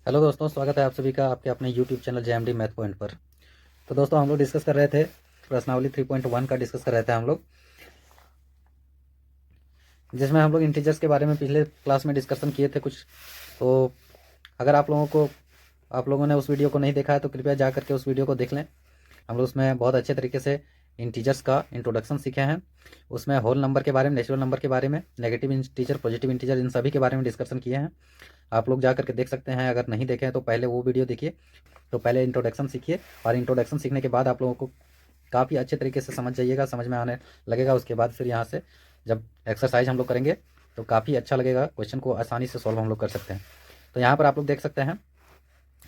Hello दोस्तों, स्वागत है आप सभी का आपके अपने YouTube channel JMD math point पर। तो दोस्तों हम लोग डिस्कस कर रहे थे प्रश्नावली 3.1 का डिस्कस कर रहे थे हम लोग, जिसमें हम लोग इंटीजर्स के बारे में पिछले क्लास में डिस्कशन किए थे कुछ। तो अगर आप लोगों ने उस वीडियो को नहीं देखा है तो कृपया जा करके उस वीडियो को देख लें। हम लोग उसमें बहुत अच्छे तरीके से इंटीजर्स का इंट्रोडक्शन सीखे हैं। उसमें होल नंबर के बारे में, नेचुरल नंबर के बारे में, नेगेटिव इंटीजर, पॉजिटिव इंटीजर, इन सभी के बारे में डिस्कशन किए हैं। आप लोग जा करके देख सकते हैं। अगर नहीं देखे हैं तो पहले वो वीडियो देखिए। तो पहले इंट्रोडक्शन सीखिए और इंट्रोडक्शन सीखने के बाद आप लोगों को काफ़ी अच्छे तरीके से समझ जाइएगा, समझ में आने लगेगा। उसके बाद फिर यहाँ से जब एक्सरसाइज हम लोग करेंगे तो काफ़ी अच्छा लगेगा, क्वेश्चन को आसानी से सॉल्व हम लोग कर सकते हैं। तो यहाँ पर आप लोग देख सकते हैं,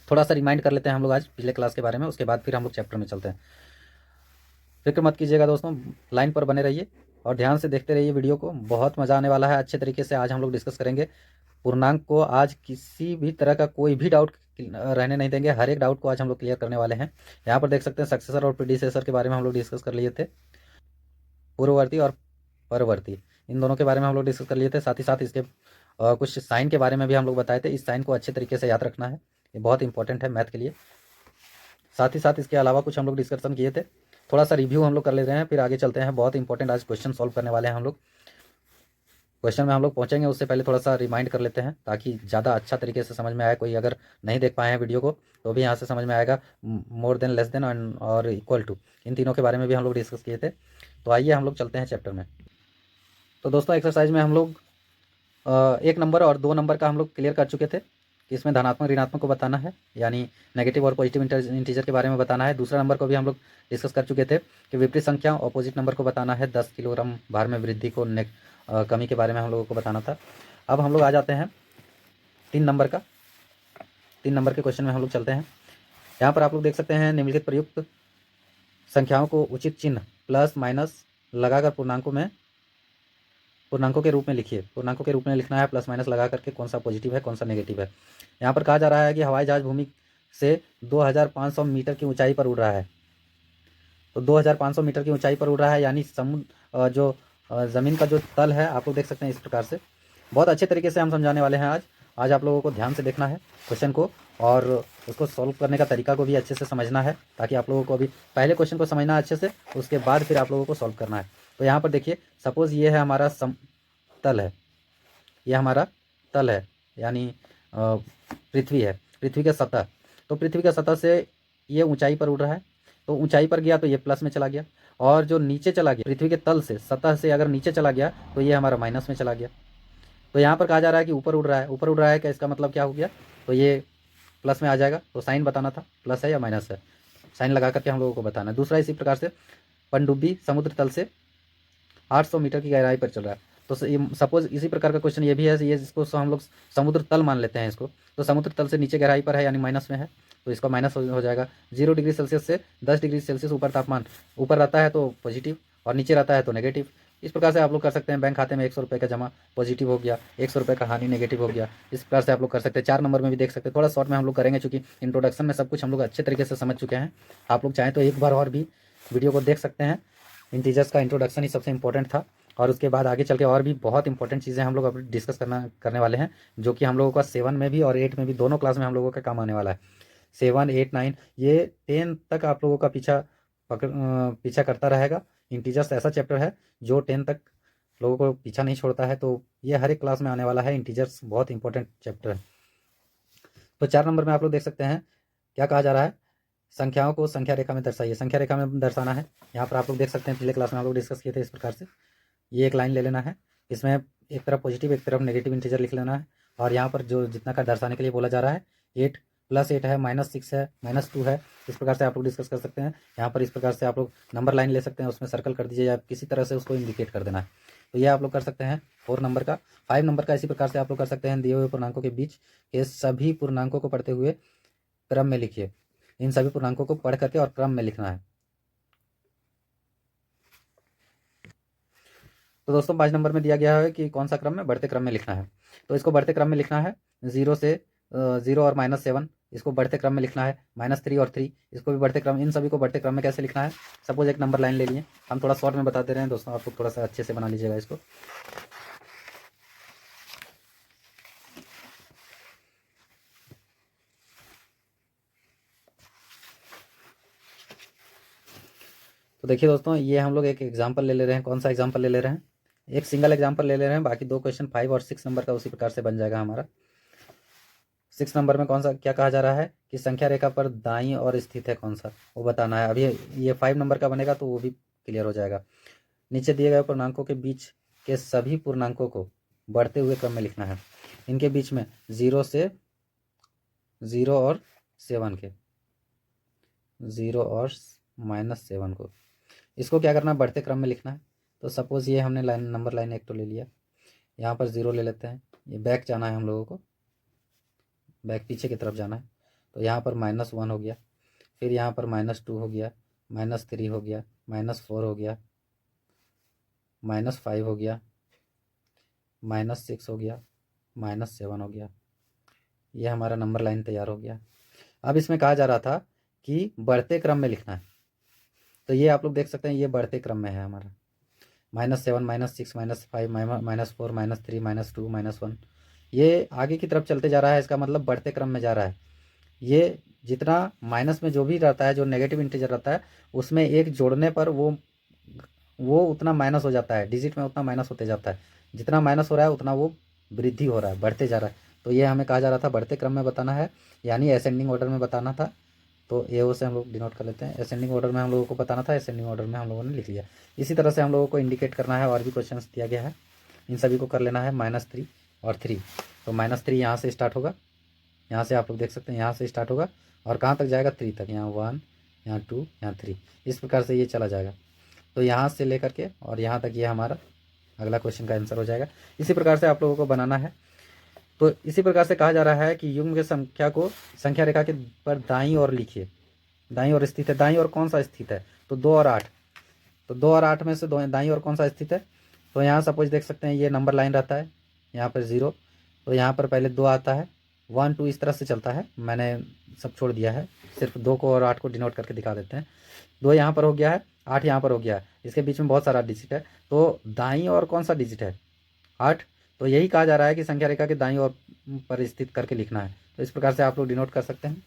थोड़ा सा रिमाइंड कर लेते हैं हम लोग आज पिछले क्लास के बारे में, उसके बाद फिर हम लोग चैप्टर में चलते हैं। फिक्र मत कीजिएगा दोस्तों, लाइन पर बने रहिए और ध्यान से देखते रहिए वीडियो को। बहुत मज़ा आने वाला है। अच्छे तरीके से आज हम लोग डिस्कस करेंगे पूर्णांक को। आज किसी भी तरह का कोई भी डाउट रहने नहीं देंगे। हर एक डाउट को आज हम लोग क्लियर करने वाले हैं। यहाँ पर देख सकते हैं सक्सेसर और प्रीडिसेसर के बारे में हम लोग डिस्कस कर लिए थे। पूर्ववर्ती और परवर्ती, इन दोनों के बारे में हम लोग डिस्कस कर लिए थे। साथ ही साथ इसके कुछ साइन के बारे में भी हम लोग बताए थे। इस साइन को अच्छे तरीके से याद रखना है, ये बहुत इंपॉर्टेंट है मैथ के लिए। साथ ही साथ इसके अलावा कुछ हम लोग डिस्कशन किए थे। थोड़ा सा रिव्यू हम लोग कर ले रहे हैं, फिर आगे चलते हैं। बहुत इंपॉर्टेंट आज क्वेश्चन सॉल्व करने वाले हैं हम लोग। क्वेश्चन में हम लोग पहुंचेंगे उससे पहले थोड़ा सा रिमाइंड कर लेते हैं ताकि ज़्यादा अच्छा तरीके से समझ में आए। कोई अगर नहीं देख पाए हैं वीडियो को तो भी यहाँ से समझ में आएगा। मोर देन, लेस देन और इक्वल टू, इन तीनों के बारे में भी हम लोग डिस्कस किए थे। तो आइए हम लोग चलते हैं चैप्टर में। तो दोस्तों एक्सरसाइज में हम लोग 1 नंबर और 2 नंबर का हम लोग क्लियर कर चुके थे कि इसमें धनात्मक ऋणात्मक को बताना है, यानी नेगेटिव और पॉजिटिव इंटीजर के बारे में बताना है। दूसरा नंबर को भी हम लोग डिस्कस कर चुके थे कि विपरीत संख्या ऑपोजिट नंबर को बताना है। 10 किलोग्राम भार में वृद्धि को कमी के बारे में हम लोगों को बताना था। अब हम लोग आ जाते हैं 3 नंबर का। 3 नंबर के क्वेश्चन में हम लोग चलते हैं। यहाँ पर आप लोग देख सकते हैं, निम्नलिखित प्रयुक्त संख्याओं को उचित चिन्ह प्लस माइनस लगाकर पूर्णांकों के रूप में लिखिए। पूर्णांकों के रूप में लिखना है प्लस माइनस लगा करके, कौन सा पॉजिटिव है कौन सा नेगेटिव है। यहाँ पर कहा जा रहा है कि हवाई जहाज भूमि से 2500 मीटर की ऊंचाई पर उड़ रहा है। तो 2500 मीटर की ऊंचाई पर उड़ रहा है, यानी समुद्र जो ज़मीन का जो तल है, आप लोग देख सकते हैं इस प्रकार से। बहुत अच्छे तरीके से हम समझाने वाले हैं आज आप लोगों को ध्यान से देखना है क्वेश्चन को, और उसको सॉल्व करने का तरीका को भी अच्छे से समझना है, ताकि आप लोगों को अभी पहले क्वेश्चन को समझना है अच्छे से, उसके बाद फिर आप लोगों को सॉल्व करना है। तो यहाँ पर देखिए, सपोज़ ये है हमारा तल है, यह हमारा तल है, यानी पृथ्वी है, पृथ्वी का सतह। तो पृथ्वी का सतह से ये ऊंचाई पर उड़ रहा है, तो ऊंचाई पर गया तो ये प्लस में चला गया, और जो नीचे चला गया पृथ्वी के तल से, सतह से अगर नीचे चला गया तो ये हमारा माइनस में चला गया। तो यहाँ पर कहा जा रहा है कि ऊपर उड़ रहा है। ऊपर उड़ रहा है क्या, इसका मतलब क्या हो गया, तो ये प्लस में आ जाएगा। तो साइन बताना था, प्लस है या माइनस है, साइन लगा करके हम लोगों को बताना है। दूसरा, इसी प्रकार से पनडुब्बी समुद्र तल से 800 मीटर की गहराई पर चल रहा है। तो सपोज इसी प्रकार का क्वेश्चन ये भी है, ये जिसको हम लोग समुद्र तल मान लेते हैं इसको। तो समुद्र तल से नीचे गहराई पर है, यानी माइनस में है, तो इसका माइनस हो जाएगा। 0 डिग्री सेल्सियस से 10 डिग्री सेल्सियस ऊपर तापमान, ऊपर रहता है तो पॉजिटिव और नीचे रहता है तो नेगेटिव। इस प्रकार से आप लोग कर सकते हैं। बैंक खाते में 100 रुपये का जमा, पॉजिटिव हो गया, 100 रुपये का हानि, नेगेटिव हो गया। इस प्रकार से आप लोग कर सकते हैं। 4 नंबर में भी देख सकते हैं। थोड़ा शॉर्ट में हम लोग करेंगे, चूँकि इंट्रोडक्शन में सब कुछ हम लोग अच्छे तरीके से समझ चुके हैं। आप लोग चाहें तो एक बार और भी वीडियो को देख सकते हैं। इंटीजर्स का इंट्रोडक्शन ही सबसे इंपॉर्टेंट था, और उसके बाद आगे चल के और भी बहुत इंपॉर्टेंट चीज़ें हम लोग अभी डिस्कस करने वाले हैं, जो कि हम लोगों का 7 में भी और 8 में भी, दोनों क्लास में हम लोगों का काम आने वाला है। 7, 8, 9, ये 10 तक आप लोगों का पीछा करता रहेगा। इंटीजर्स ऐसा चैप्टर है जो 10 तक लोगों को पीछा नहीं छोड़ता है, तो ये हर एक क्लास में आने वाला है। इंटीजर्स बहुत इंपॉर्टेंट चैप्टर है। तो 4 नंबर में आप लोग देख सकते हैं क्या कहा जा रहा है, संख्याओं को संख्या रेखा में दर्शाइए। संख्या रेखा में दर्शाना है। यहाँ पर आप लोग देख सकते हैं, पिछले क्लास में आप लोग डिस्कस किए थे इस प्रकार से। ये एक लाइन ले लेना है, इसमें एक तरफ पॉजिटिव एक तरफ नेगेटिव इंटीजर लिख लेना है, और यहाँ पर जो जितना का दर्शाने के लिए बोला जा रहा है, 8 + 8 है, -6 है, -2 है। इस प्रकार से आप लोग डिस्कस कर सकते हैं। यहाँ पर इस प्रकार से आप लोग नंबर लाइन ले सकते हैं, उसमें सर्कल कर दीजिए या किसी तरह से उसको इंडिकेट कर देना है। तो ये आप लोग कर सकते हैं 4 नंबर का। 5 नंबर का इसी प्रकार से आप लोग कर सकते हैं। दिए हुए पूर्णांकों के बीच के सभी पूर्णांकों को पढ़ते हुए क्रम में लिखिए। इन सभी पूर्णांकों को पढ़ करके और क्रम में लिखना है। तो दोस्तों 5 नंबर में दिया गया है कि कौन सा क्रम में, बढ़ते क्रम में लिखना है। तो इसको बढ़ते क्रम में लिखना है। 0 और -7, इसको बढ़ते क्रम में लिखना है। -3 और 3, इसको भी बढ़ते क्रम। इन सभी को बढ़ते क्रम में कैसे लिखना है, सपोज एक नंबर लाइन ले लिए, हम थोड़ा शॉर्ट में बता दे रहे हैं दोस्तों, आप लोग थोड़ा सा अच्छे से बना लीजिएगा इसको। तो देखिए दोस्तों, ये हम लोग एक एग्जाम्पल ले रहे हैं। कौन सा एग्जाम्पल ले रहे हैं? एक सिंगल एग्जाम्पल ले रहे हैं। बाकी 2 क्वेश्चन 5 और 6 नंबर का उसी प्रकार से बन जाएगा हमारा। 6 नंबर में कौन सा क्या कहा जा रहा है कि संख्या रेखा पर दाईं और स्थित है कौन सा, वो बताना है। अभी ये 5 नंबर का बनेगा तो वो भी क्लियर हो जाएगा। नीचे दिए गए पूर्णांकों के बीच के सभी पूर्णांकों को बढ़ते हुए क्रम में लिखना है। इनके बीच में 0 और 7 को, इसको क्या करना है, बढ़ते क्रम में लिखना है। तो सपोज ये हमने लाइन 1 तो ले लिया, यहाँ पर 0 ले लेते हैं। ये बैक जाना है हम लोगों को, बैक पीछे की तरफ जाना है। तो यहाँ पर -1 हो गया, फिर यहाँ पर -2 हो गया, -3 हो गया, -4 हो गया, -5 हो गया, -6 हो गया, -7 हो गया। ये हमारा नंबर लाइन तैयार हो गया। अब इसमें कहा जा रहा था कि बढ़ते क्रम में लिखना है। तो ये आप लोग देख सकते हैं, ये बढ़ते क्रम में है हमारा। -7, -6, -5, -4, -3, -2, -1, ये आगे की तरफ चलते जा रहा है। इसका मतलब बढ़ते क्रम में जा रहा है। ये जितना माइनस में जो भी रहता है, जो नेगेटिव इंटीजर रहता है, उसमें एक जोड़ने पर वो उतना माइनस हो जाता है, डिजिट में उतना माइनस होते जाता है। जितना माइनस हो रहा है उतना वो वृद्धि हो रहा है, बढ़ते जा रहा है। तो ये हमें कहा जा रहा था बढ़ते क्रम में बताना है, यानी असेंडिंग ऑर्डर में बताना था। तो ए से हम लोग डिनोट कर लेते हैं। असेंडिंग ऑर्डर में हम लोगों को बताना था, असेंडिंग ऑर्डर में हम लोगों ने लिख लिया। इसी तरह से हम लोगों को इंडिकेट करना है। और भी क्वेश्चन दिया गया है, इन सभी को कर लेना है। -3 और 3, तो -3 यहाँ से स्टार्ट होगा, यहाँ से आप लोग देख सकते हैं, यहाँ से स्टार्ट होगा और कहाँ तक जाएगा, 3 तक। यहाँ 1, यहाँ 2, यहाँ 3, इस प्रकार से ये चला जाएगा। तो यहाँ से लेकर के और यहाँ तक ये हमारा अगला क्वेश्चन का आंसर हो जाएगा। इसी प्रकार से आप लोगों को बनाना है। तो इसी प्रकार से कहा जा रहा है कि युग्म के संख्या को संख्या रेखा के पर दाईं ओर लिखिए। दाईं ओर स्थित है, दाईं ओर कौन सा स्थित है, तो 2 और 8। तो 2 और 8 में से दाईं ओर कौन सा स्थित है, तो यहाँ सपोज देख सकते हैं, ये नंबर लाइन रहता है, यहाँ पर 0, तो यहाँ पर पहले 2 आता है, 1, 2 इस तरह से चलता है। मैंने सब छोड़ दिया है, सिर्फ 2 को और 8 को डिनोट करके दिखा देते हैं। 2 यहाँ पर हो गया है, 8 यहाँ पर हो गया है, इसके बीच में बहुत सारा डिजिट है। तो दाईं ओर कौन सा डिजिट है, 8। तो यही कहा जा रहा है कि संख्या रेखा के दाईं ओर पर स्थित करके लिखना है। तो इस प्रकार से आप लोग डिनोट कर सकते हैं।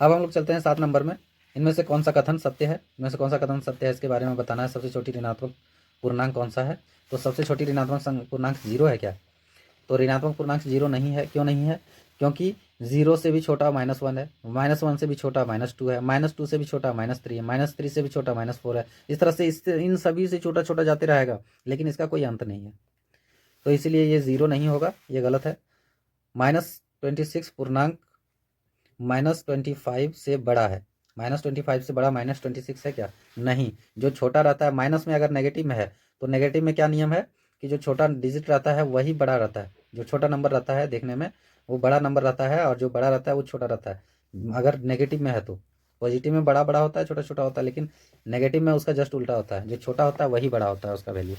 अब हम लोग चलते हैं 7 नंबर में। इनमें से कौन सा कथन सत्य है, इनमें से कौन सा कथन सत्य है, इसके बारे में बताना है। सबसे छोटी ऋणात्मक पूर्णांक कौन सा है, तो सबसे छोटी ऋणात्मक पूर्णांक 0 है क्या, तो ऋणात्मक पूर्णांक 0 नहीं है। क्यों नहीं है, क्योंकि 0 से भी छोटा -1 है, -1 से भी छोटा -2 है, -2 से भी छोटा -3 है, -3 से भी छोटा -4 है। इस तरह से इससे इन सभी से छोटा छोटा जाते रहेगा, लेकिन इसका कोई अंत नहीं है। तो इसीलिए ये 0 नहीं होगा, ये गलत है। -26 पूर्णांक -25 से बड़ा है। -25 से बड़ा -26 है क्या, नहीं। जो छोटा रहता है माइनस में, अगर नेगेटिव में है तो नेगेटिव में क्या नियम है कि जो छोटा डिजिट रहता है वही बड़ा रहता है। जो छोटा नंबर रहता है देखने में वो बड़ा नंबर रहता है, और जो बड़ा रहता है वो छोटा रहता है, अगर नेगेटिव में है तो। पॉजिटिव में बड़ा बड़ा होता है, छोटा छोटा होता है, लेकिन नेगेटिव में उसका जस्ट उल्टा होता है, जो छोटा होता है वही बड़ा होता है उसका वैल्यू।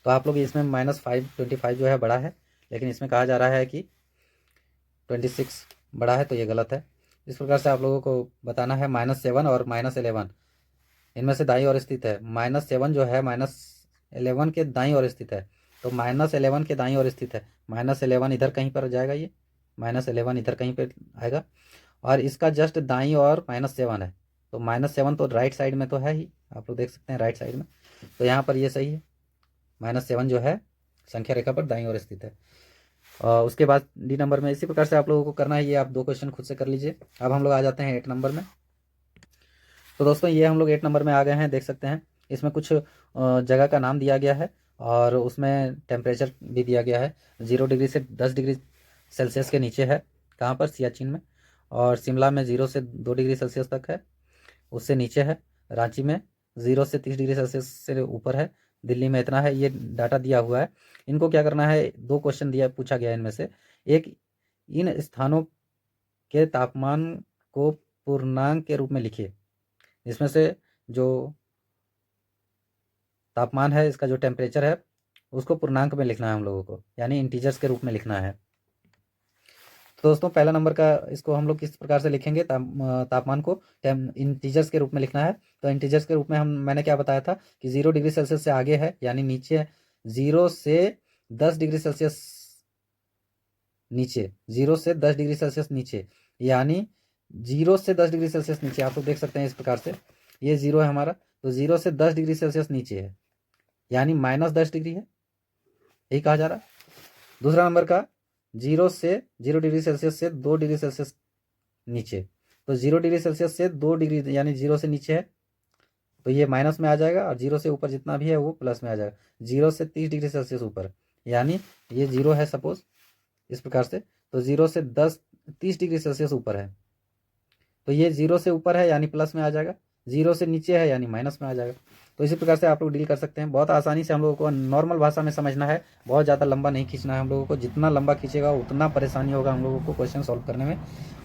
तो आप लोग इसमें -25 जो है बड़ा है, लेकिन इसमें कहा जा रहा है कि 26 बड़ा है, तो ये गलत है। इस प्रकार से आप लोगों को बताना है। -7 और -11 इनमें से दाईं ओर स्थित है। -7 जो है -11 के दाईं ओर स्थित है, तो -11 के दाईं ओर स्थित है। -11 इधर कहीं पर जाएगा, ये -11 इधर कहीं पर आएगा, और इसका जस्ट दाईं ओर -7 है। तो -7 तो राइट साइड में तो है ही, आप लोग देख सकते हैं राइट साइड में, तो यहाँ पर ये सही है। -7 जो है संख्या रेखा पर दाईं ओर स्थित है। उसके बाद डी नंबर में इसी प्रकार से आप लोगों को करना है। ये आप 2 क्वेश्चन खुद से कर लीजिए। अब हम लोग आ जाते हैं 8 नंबर में। तो दोस्तों ये हम लोग 8 नंबर में आ गए हैं, देख सकते हैं। इसमें कुछ जगह का नाम दिया गया है, और उसमें टेम्परेचर भी दिया गया है। 0 डिग्री से 10 डिग्री सेल्सियस के नीचे है, कहाँ पर, सियाचिन में। और शिमला में 0 से 2 डिग्री सेल्सियस तक है, उससे नीचे है। रांची में 0 से 30 डिग्री सेल्सियस से ऊपर है। दिल्ली में इतना है। ये डाटा दिया हुआ है। इनको क्या करना है, 2 क्वेश्चन दिया पूछा गया है इनमें से। एक, इन स्थानों के तापमान को पूर्णांक के रूप में लिखिए। इसमें से जो तापमान है, इसका जो टेम्परेचर है, उसको पूर्णांक में लिखना है हम लोगों को, यानी इंटीजर्स के रूप में लिखना है। तो दोस्तों पहला नंबर का इसको हम लोग किस प्रकार से लिखेंगे, तापमान को इंटीजर्स के रूप में लिखना है। तो इंटीजर्स के रूप में मैंने क्या बताया था कि 0 डिग्री सेल्सियस से आगे है, यानी नीचे है। 0 से 10 डिग्री सेल्सियस नीचे, 0 से 10 डिग्री सेल्सियस नीचे, यानी 0 से 10 डिग्री सेल्सियस नीचे। आप लोग देख सकते हैं इस प्रकार से ये 0 है हमारा, तो 0 से 10 डिग्री सेल्सियस नीचे है, यानी -10 डिग्री है, यही कहा जा रहा है। दूसरा नंबर का 0 डिग्री सेल्सियस से 2 डिग्री सेल्सियस नीचे, तो 0 डिग्री सेल्सियस से 2 डिग्री यानी 0 से नीचे है, तो ये माइनस में आ जाएगा, और 0 से ऊपर जितना भी है वो प्लस में आ जाएगा। 0 से 30 डिग्री सेल्सियस ऊपर, यानी ये 0 है सपोज इस प्रकार से, तो 0 से 30 डिग्री सेल्सियस ऊपर है, तो ये 0 से ऊपर है यानी प्लस में आ जाएगा, 0 से नीचे है यानी माइनस में आ जाएगा। तो इसी प्रकार से आप लोग डील कर सकते हैं। बहुत आसानी से हम लोगों को नॉर्मल भाषा में समझना है, बहुत ज़्यादा लंबा नहीं खींचना है हम लोगों को। जितना लंबा खींचेगा उतना परेशानी होगा हम लोगों को क्वेश्चन सॉल्व करने में।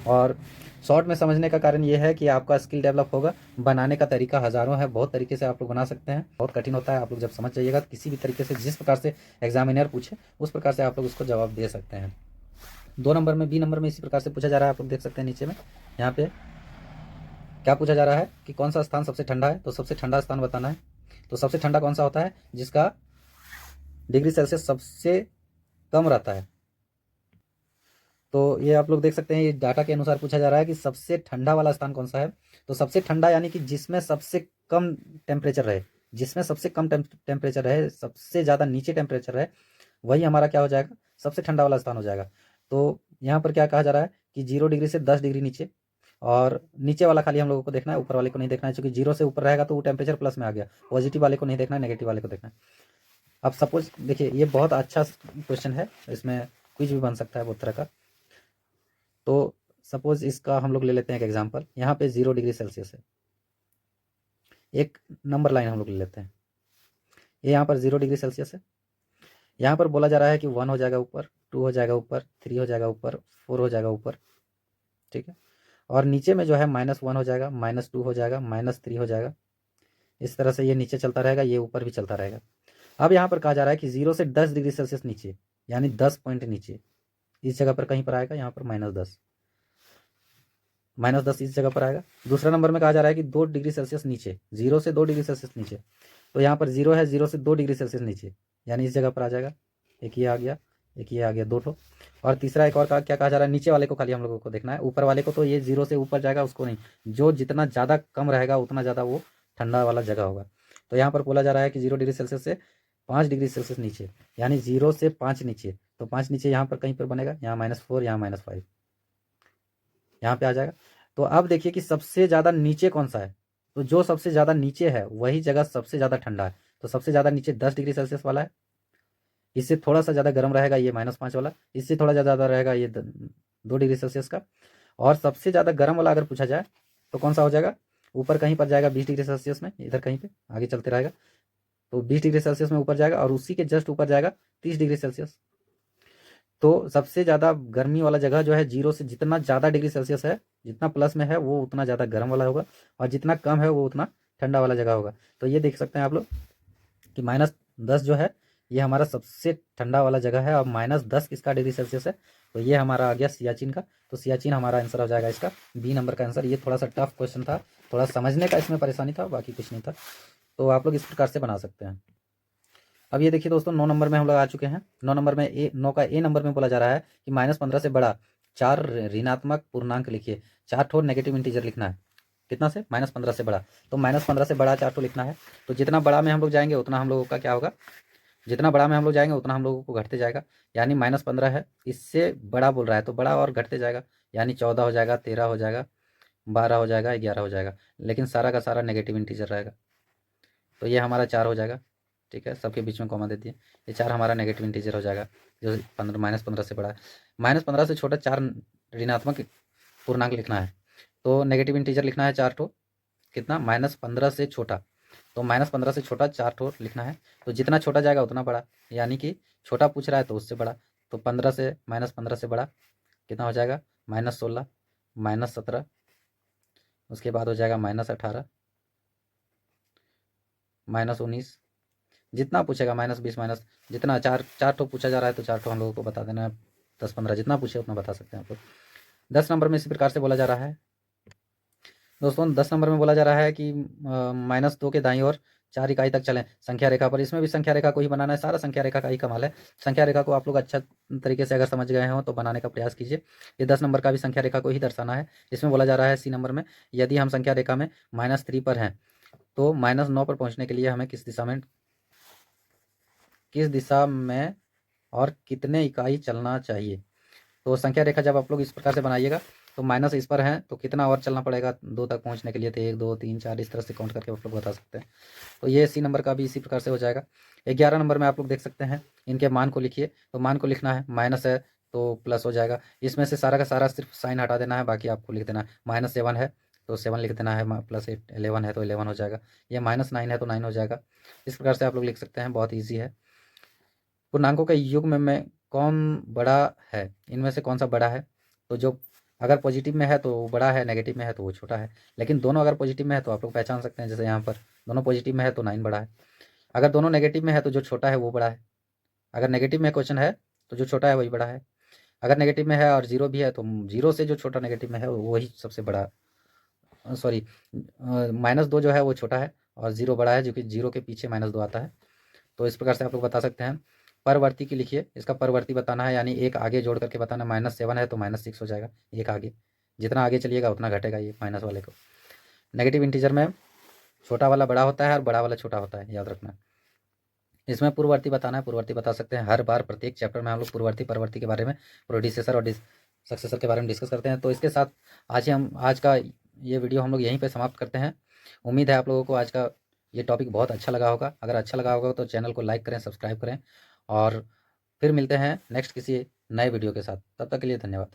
और शॉर्ट में समझने का कारण ये है कि आपका स्किल डेवलप होगा। बनाने का तरीका हज़ारों है, बहुत तरीके से आप लोग बना सकते हैं। बहुत कठिन होता है, आप लोग जब समझ जाइएगा किसी भी तरीके से, जिस प्रकार से एग्जामिनर पूछे उस प्रकार से आप लोग उसको जवाब दे सकते हैं। 2 नंबर में, बी नंबर में इसी प्रकार से पूछा जा रहा है। आप लोग देख सकते हैं नीचे में, यहाँ पे क्या पूछा जा रहा है कि कौन सा स्थान सबसे ठंडा है, तो सबसे ठंडा स्थान बताना है। तो सबसे ठंडा कौन सा होता है, जिसका डिग्री सेल्सियस सबसे कम रहता है। तो ये आप लोग देख सकते हैं, ये डाटा के अनुसार पूछा जा रहा है कि सबसे ठंडा वाला स्थान कौन सा है। तो सबसे ठंडा यानी कि जिसमें सबसे कम टेम्परेचर रहे, जिसमें सबसे कम टेम्परेचर रहे, सबसे ज़्यादा नीचे टेम्परेचर रहे, वही हमारा क्या हो जाएगा, सबसे ठंडा वाला स्थान हो जाएगा। तो यहाँ पर क्या कहा जा रहा है कि 0 डिग्री से 10 डिग्री नीचे, और नीचे वाला खाली हम लोगों को देखना है, ऊपर वाले को नहीं देखना है, क्योंकि 0 से ऊपर रहेगा तो वो टेम्परेचर प्लस में आ गया। पॉजिटिव वाले को नहीं देखना है, नेगेटिव वाले को देखना है। अब सपोज देखिए, ये बहुत अच्छा क्वेश्चन है, इसमें कुछ भी बन सकता है बहुत तरह का। तो सपोज इसका हम लोग ले लेते हैं एक एग्जांपल। यहाँ पे 0 डिग्री सेल्सियस है, एक नंबर लाइन हम लोग ले लेते हैं, ये यहाँ पर 0 डिग्री सेल्सियस है। यहाँ पर बोला जा रहा है कि 1 हो जाएगा ऊपर, 2 हो जाएगा ऊपर, 3 हो जाएगा ऊपर, 4 हो जाएगा ऊपर, ठीक है। और नीचे में जो है -1 हो जाएगा, -2 हो जाएगा, -3 हो जाएगा। इस तरह से ये नीचे चलता रहेगा, ये ऊपर भी चलता रहेगा। अब यहाँ पर कहा जा रहा है कि 0 से 10 डिग्री सेल्सियस नीचे, यानी 10 पॉइंट नीचे, इस जगह पर कहीं पर आएगा, यहाँ पर -10, -10 इस जगह पर आएगा। दूसरा नंबर में कहा जा रहा है कि 2 डिग्री सेल्सियस नीचे, 0 से 2 डिग्री सेल्सियस नीचे, तो यहाँ पर 0 है, 0 से 2 डिग्री सेल्सियस नीचे, यानी इस जगह पर आ जाएगा। एक ये आ गया, एक ये आ गया, 2 ठो। और तीसरा एक और क्या कहा जा रहा है, नीचे वाले को खाली हम लोगों को देखना है, ऊपर वाले को तो ये 0 से ऊपर जाएगा उसको नहीं। जो जितना ज़्यादा कम रहेगा उतना ज़्यादा वो ठंडा वाला जगह होगा। तो यहाँ पर बोला जा रहा है कि 0 डिग्री सेल्सियस से 5 डिग्री सेल्सियस नीचे, यानी 0 से 5 नीचे, तो 5 नीचे यहाँ पर कहीं पर बनेगा, यहाँ -4, यहाँ -5, यहाँ पे आ जाएगा। तो अब देखिए कि सबसे ज़्यादा नीचे कौन सा है, तो जो सबसे ज़्यादा नीचे है वही जगह सबसे ज़्यादा ठंडा है। तो सबसे ज़्यादा नीचे 10 डिग्री सेल्सियस वाला है, इससे थोड़ा सा ज़्यादा गर्म रहेगा ये -5 वाला, इससे थोड़ा ज़्यादा रहेगा ये 2 डिग्री सेल्सियस का। और सबसे ज़्यादा गर्म वाला अगर पूछा जाए तो कौन सा हो जाएगा, ऊपर कहीं पर जाएगा 20 डिग्री सेल्सियस में, इधर कहीं पे आगे चलते रहेगा, तो 20 डिग्री सेल्सियस में ऊपर जाएगा, और उसी के जस्ट ऊपर जाएगा 30 डिग्री सेल्सियस। तो सबसे ज़्यादा गर्मी वाला जगह जो है, 0 से जितना ज़्यादा डिग्री सेल्सियस है, जितना प्लस में है वो उतना ज़्यादा गर्म वाला होगा, और जितना कम है वो उतना ठंडा वाला जगह होगा। तो ये देख सकते हैं आप लोग कि -10 जो है ये हमारा सबसे ठंडा वाला जगह है, और -10 किसका डिग्री सेल्सियस है, तो ये हमारा आ गया सियाचिन का। तो सियाचिन हमारा आंसर हो जाएगा इसका, बी नंबर का आंसर। ये थोड़ा सा टफ क्वेश्चन था, थोड़ा समझने का इसमें परेशानी था, बाकी कुछ नहीं था। तो आप लोग इस प्रकार से बना सकते हैं। अब ये देखिए दोस्तों, 9 नंबर में हम लोग आ चुके हैं। 9 नंबर में 9 का ए नंबर में बोला जा रहा है कि -15 से बड़ा 4 ऋणात्मक पूर्णांक लिखिए। 4 ठो नेगेटिव इंटीजर लिखना है, कितना से, -15 से बड़ा। तो -15 से बड़ा 4 ठो लिखना है। तो जितना बड़ा में हम लोग जाएंगे उतना हम लोगों का क्या होगा, जितना बड़ा में हम लोग जाएंगे उतना हम लोगों को घटते जाएगा। यानी -15 है, इससे बड़ा बोल रहा है तो बड़ा और घटते जाएगा, यानी 14 हो जाएगा, 13 हो जाएगा, 12 हो जाएगा, 11 हो जाएगा, लेकिन सारा का सारा नेगेटिव इंटीजर रहेगा। तो ये हमारा 4 हो जाएगा, ठीक है, सबके बीच में कॉमा दे दिए। ये 4 हमारा नेगेटिव इंटीजर हो जाएगा, जो -15 से बड़ा है। -15 से छोटा 4 ऋणात्मक पूर्णांक लिखना है, तो नेगेटिव इंटीजर लिखना है 4 ठो, कितना, -15 से छोटा। तो -15 से छोटा 4 ठो लिखना है। तो जितना छोटा जाएगा उतना बड़ा, यानी कि छोटा पूछ रहा है तो उससे बड़ा। तो 15 से, -15 से बड़ा कितना हो जाएगा, -16, -17, उसके बाद हो जाएगा -18, -19, जितना पूछेगा, -20, माइनस जितना, चार चार ठो पूछा जा रहा है तो 4 ठो हम लोगों को बता देना है। 10-15 जितना पूछे उतना बता सकते हैं आप लोग। 10 नंबर में इसी प्रकार से बोला जा रहा है दोस्तों। 10 नंबर में बोला जा रहा है कि -2 के दाईं ओर 4 इकाई तक चलें संख्या रेखा पर। इसमें भी संख्या रेखा को ही बनाना है, सारा संख्या रेखा का ही कमाल है। संख्या रेखा को आप लोग अच्छा तरीके से अगर समझ गए हों तो बनाने का प्रयास कीजिए। ये 10 नंबर का भी संख्या रेखा को ही दर्शाना है। इसमें बोला जा रहा है सी नंबर में, यदि हम संख्या रेखा में -3 पर हैं तो -9 पर पहुँचने के लिए हमें किस दिशा में और कितने इकाई चलना चाहिए। तो संख्या रेखा जब आप लोग इस प्रकार से बनाइएगा तो माइनस इस पर है तो कितना और चलना पड़ेगा 2 तक पहुंचने के लिए, तो 1 2 3 4 इस तरह से काउंट करके आप लोग बता सकते हैं। तो ये सी नंबर का भी इसी प्रकार से हो जाएगा। 11 नंबर में आप लोग देख सकते हैं, इनके मान को लिखिए। तो मान को लिखना है, माइनस है तो प्लस हो जाएगा। इसमें से सारा का सारा सिर्फ साइन हटा देना है, बाकी आपको लिख देना है। -7 है तो 7 लिख देना है, +8 11 है तो 11 हो जाएगा। ये -9 है तो 9 हो जाएगा। इस प्रकार से आप लोग लिख सकते हैं, बहुत ईजी है। पूर्णांकों के युग्म में कौन बड़ा है, इनमें से कौन सा बड़ा है। तो जो अगर पॉजिटिव में है तो वो बड़ा है, नेगेटिव में है तो वो छोटा है। लेकिन दोनों अगर पॉजिटिव में है तो आप लोग पहचान सकते हैं, जैसे यहाँ पर दोनों पॉजिटिव में है तो 9 बड़ा है। अगर दोनों नेगेटिव में है तो जो छोटा है वो बड़ा है। अगर नेगेटिव में क्वेश्चन है तो जो छोटा है वही बड़ा है। अगर नेगेटिव में है और 0 भी है तो 0 से जो छोटा नेगेटिव में है वही सबसे बड़ा, सॉरी -2 जो है वो छोटा है और 0 बड़ा है, जो कि 0 के पीछे -2 आता है। तो इस प्रकार से आप लोग बता सकते हैं। परवर्ती की लिखिए, इसका परवर्ती बताना है, यानी एक आगे जोड़ करके बताना। -7 है तो -6 हो जाएगा, एक आगे। जितना आगे चलिएगा उतना घटेगा ये माइनस वाले को। नेगेटिव इंटीजर में छोटा वाला बड़ा होता है और बड़ा वाला छोटा होता है, याद रखना। इसमें पूर्ववर्ती बताना है, पूर्ववर्ती बता सकते हैं। हर बार प्रत्येक चैप्टर में हम लोग पूर्ववर्ती परवर्ती के बारे में, प्रोडिसेसर और सक्सेसर के बारे में डिस्कस करते हैं। तो इसके साथ आज का ये वीडियो हम लोग यहीं पर समाप्त करते हैं। उम्मीद है आप लोगों को आज का ये टॉपिक बहुत अच्छा लगा होगा। अगर अच्छा लगा होगा तो चैनल को लाइक करें, सब्सक्राइब करें, और फिर मिलते हैं नेक्स्ट किसी नए वीडियो के साथ। तब तक के लिए धन्यवाद।